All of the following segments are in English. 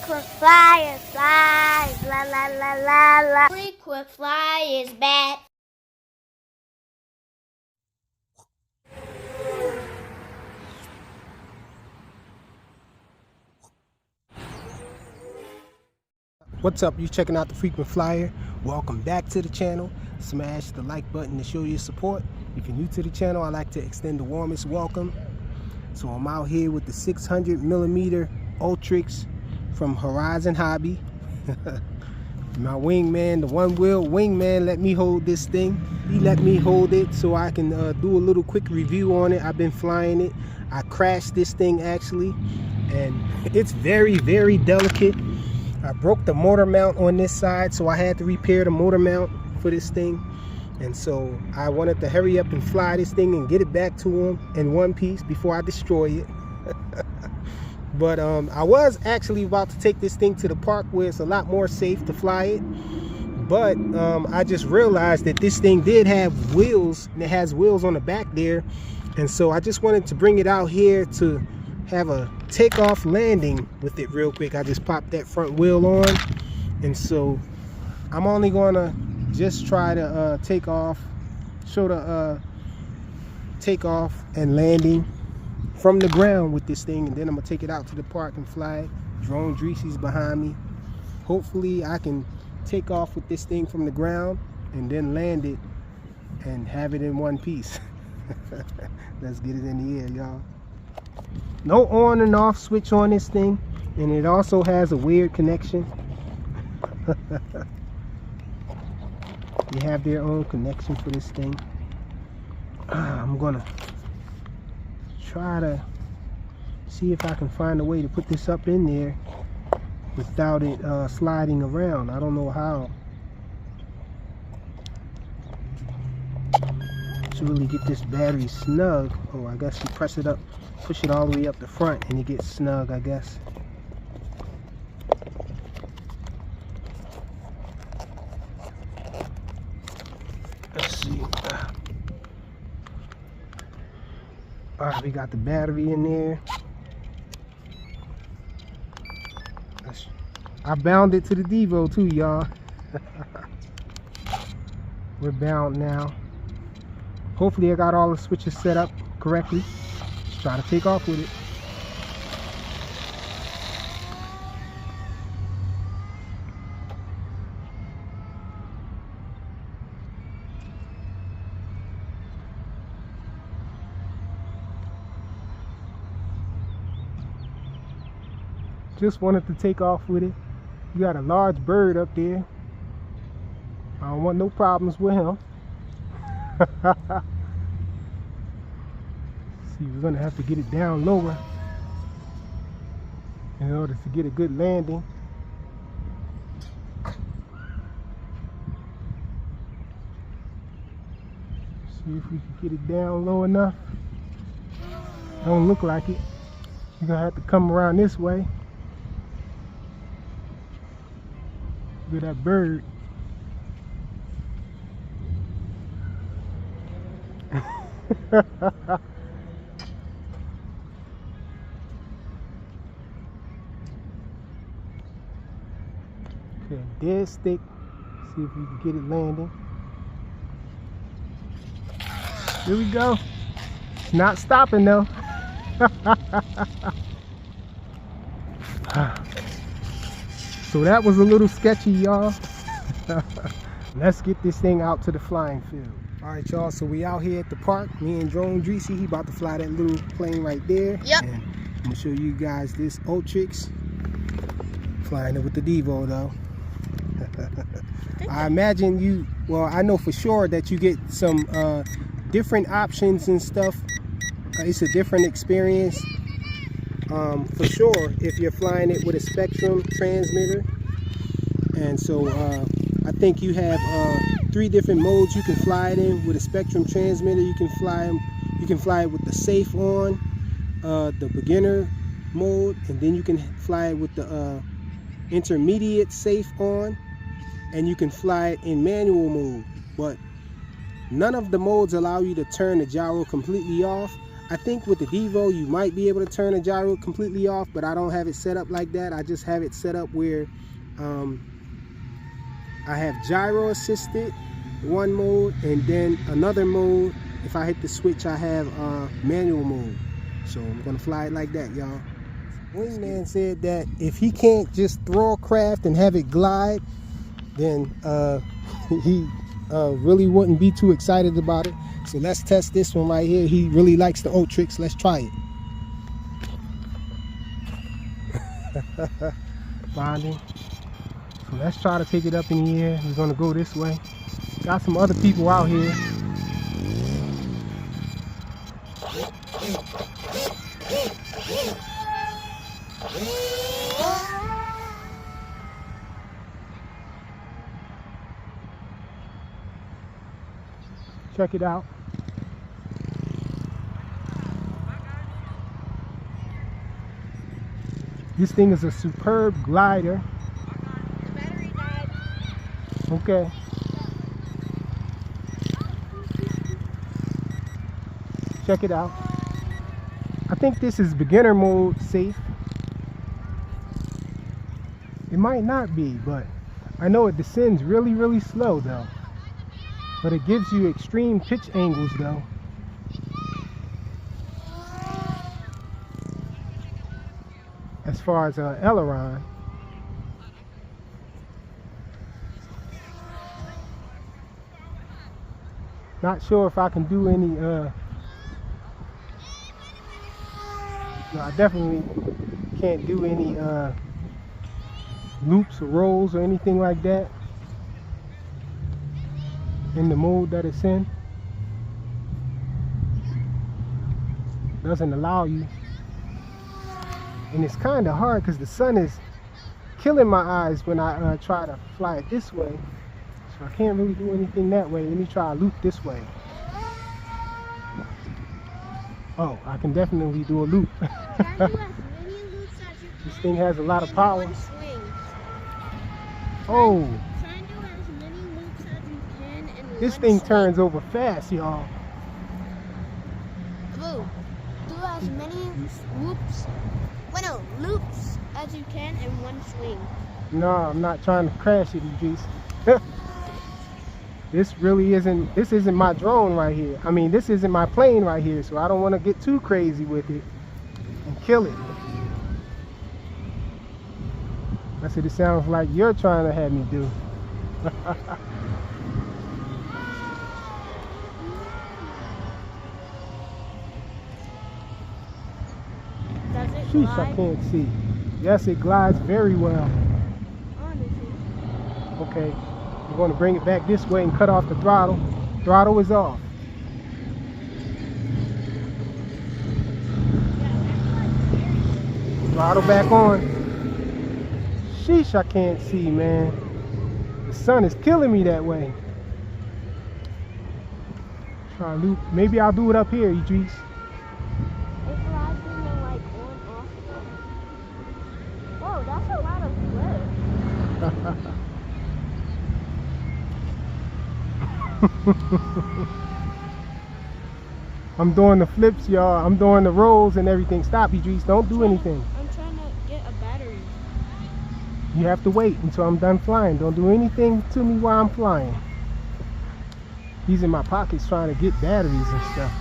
Frequent flyer flies, la la la la la. Frequent flyer is back. What's up? You checking out the Frequent Flyer? Welcome back to the channel. Smash the like button to show your support. If you're new to the channel, I'd like to extend the warmest welcome. So I'm out here with the 600mm Ultrix from Horizon Hobby. My wingman, the one wheel wingman, let me hold this thing. He let me hold it so I can do a little quick review on it. I've been flying it. I crashed this thing actually, and it's very, very delicate. I broke the motor mount on this side, so I had to repair the motor mount for this thing. And so I wanted to hurry up and fly this thing and get it back to him in one piece before I destroy it. But I was actually about to take this thing to the park where it's a lot more safe to fly it. But I just realized that this thing did have wheels, and it has wheels on the back there. And so I just wanted to bring it out here to have a takeoff landing with it real quick. I just popped that front wheel on, and so I'm only gonna just try to take off, show the takeoff and landing from the ground with this thing, and then I'm gonna take it out to the park and fly it. Drone Dreesy's behind me. Hopefully I can take off with this thing from the ground and then land it and have it in one piece. Let's get it in the air, y'all. No on and off switch on this thing, and it also has a weird connection. They have their own connection for this thing. I'm gonna try to see if I can find a way to put this up in there without it sliding around. I don't know how to really get this battery snug. Oh, I guess you press it up, push it all the way up the front, and it gets snug, I guess. Let's see. All right, we got the battery in there. I bound it to the Devo too, y'all. We're bound now. Hopefully I got all the switches set up correctly. Let's try to take off with it. Just wanted to take off with it. You got a large bird up there. I don't want no problems with him. See, we're gonna have to get it down lower in order to get a good landing. See if we can get it down low enough. Don't look like it. You're gonna have to come around this way. Look at that bird. Okay, dead stick. See if we can get it landing. Here we go. It's not stopping though. So that was a little sketchy, y'all. Let's get this thing out to the flying field. All right, y'all, so we out here at the park. Me and Drone Dreesy, he about to fly that little plane right there. Yep. And I'm gonna show you guys this Ultrix. Flying it with the Devo though. I imagine you, well, I know for sure that you get some different options and stuff. It's a different experience. For sure, if you're flying it with a Spectrum transmitter. And so I think you have 3 different modes you can fly it in with a Spectrum transmitter. You can fly it with the safe on, the beginner mode, and then you can fly it with the intermediate safe on, and you can fly it in manual mode. But none of the modes allow you to turn the gyro completely off. I think with the Devo you might be able to turn the gyro completely off, but I don't have it set up like that. I just have it set up where I have gyro assisted one mode, and then another mode, if I hit the switch, I have manual mode. So I'm gonna fly it like that, y'all. Wingman said that if he can't just throw a craft and have it glide, then he really wouldn't be too excited about it. So let's test this one right here. He really likes the Ultrix. Let's try it. Bonding. So let's try to take it up in the air. We're gonna go this way. Got some other people out here. Check it out. This thing is a superb glider. Battery died. Okay. Check it out. I think this is beginner mode safe. It might not be, but I know it descends really, really slow though. But it gives you extreme pitch angles though. As far as aileron. Not sure if I can do any no, I definitely can't do any loops or rolls or anything like that in the mode that it's in. Doesn't allow you, and it's kind of hard because the sun is killing my eyes when I try to fly it this way, so I can't really do anything that way. Let me try a loop this way. Oh, I can definitely do a loop. This thing has a lot of power. Oh, this thing turns over fast, y'all. Blue, do as many loops as you can in one swing. No, I'm not trying to crash it, Idris. This isn't my drone right here. I mean, this isn't my plane right here, so I don't want to get too crazy with it and kill it. That's what it sounds like you're trying to have me do. Does it Sheesh, glide? I can't see. Yes, it glides very well. Honestly. Okay, we're going to bring it back this way and cut off the throttle. Throttle is off. Throttle back on. Sheesh, I can't see, man. The sun is killing me that way. Try to loop. Maybe I'll do it up here, Idris. It glides in the like on off. Whoa, that's a lot of flip. I'm doing the flips, y'all. I'm doing the rolls and everything. Stop, Idris. Don't do anything. I'm trying to get a battery. You have to wait until I'm done flying. Don't do anything to me while I'm flying. He's in my pockets trying to get batteries and stuff.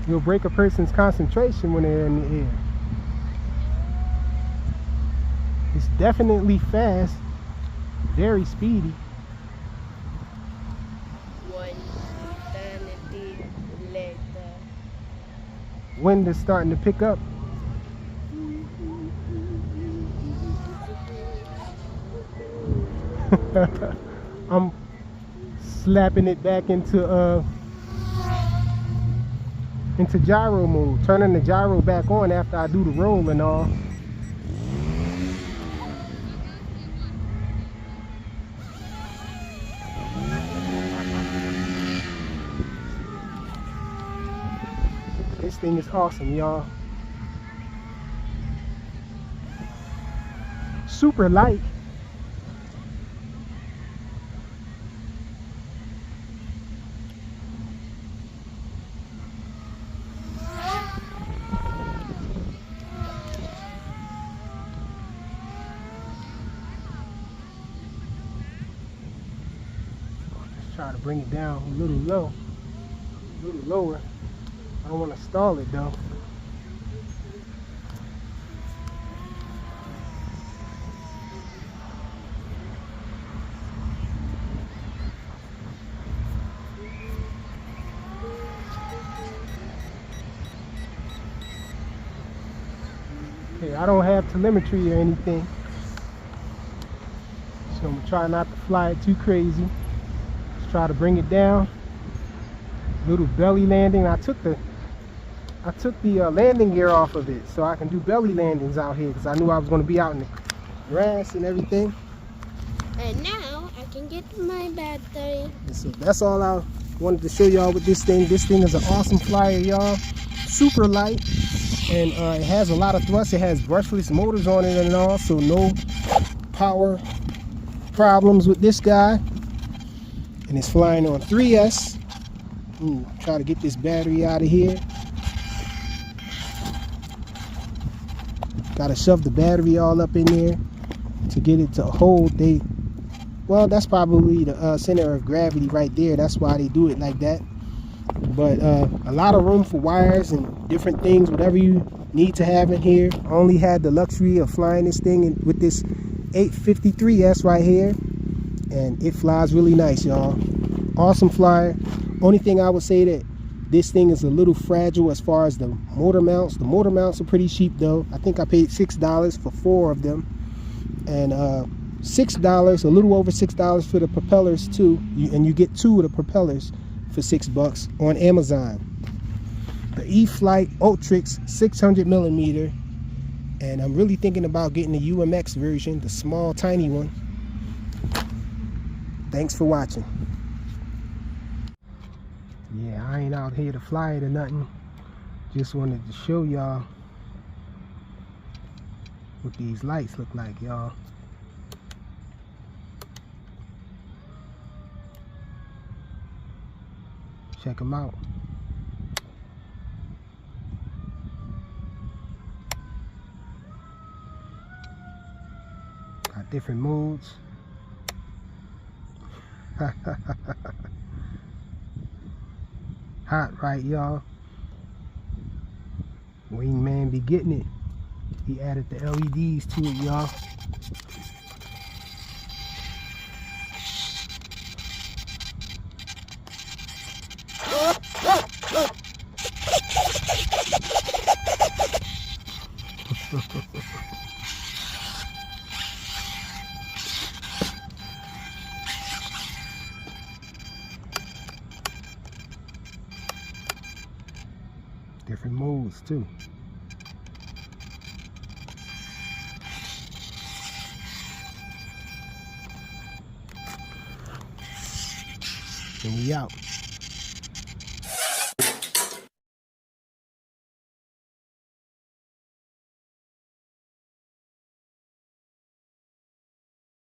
You'll break a person's concentration when they're in the air. It's definitely fast, very speedy. Wind is starting to pick up. I'm slapping it back into gyro mode, turning the gyro back on after I do the roll and all. This thing is awesome, y'all. Super light. Try to bring it down a little low, a little lower. I don't want to stall it though. Okay, I don't have telemetry or anything, so I'm gonna try not to fly it too crazy. Just try to bring it down. Little belly landing. I took the landing gear off of it so I can do belly landings out here because I knew I was going to be out in the grass and everything. And now I can get my battery. And so that's all I wanted to show y'all with this thing. This thing is an awesome flyer, y'all. Super light, and it has a lot of thrust. It has brushless motors on it and all, so no power problems with this guy. And it's flying on 3S. Try to get this battery out of here. Gotta shove the battery all up in there to get it to hold. Well, that's probably the center of gravity right there. That's why they do it like that. But a lot of room for wires and different things, whatever you need to have in here. I only had the luxury of flying this thing with this 853S right here, and it flies really nice, y'all. Awesome flyer. Only thing I would say that this thing is a little fragile as far as the motor mounts. The motor mounts are pretty cheap though. I think I paid $6 for 4 of them, and $6, a little over $6 for the propellers too. And you get 2 of the propellers for $6 on Amazon. The E-Flight Ultrix 600mm, and I'm really thinking about getting the UMX version, the small tiny one. Thanks for watching. Yeah, I ain't out here to fly it or nothing. Just wanted to show y'all what these lights look like, y'all. Check them out. Got different modes. Hot, right, y'all? Wingman be getting it. He added the LEDs to it, y'all. Different modes too. And we out.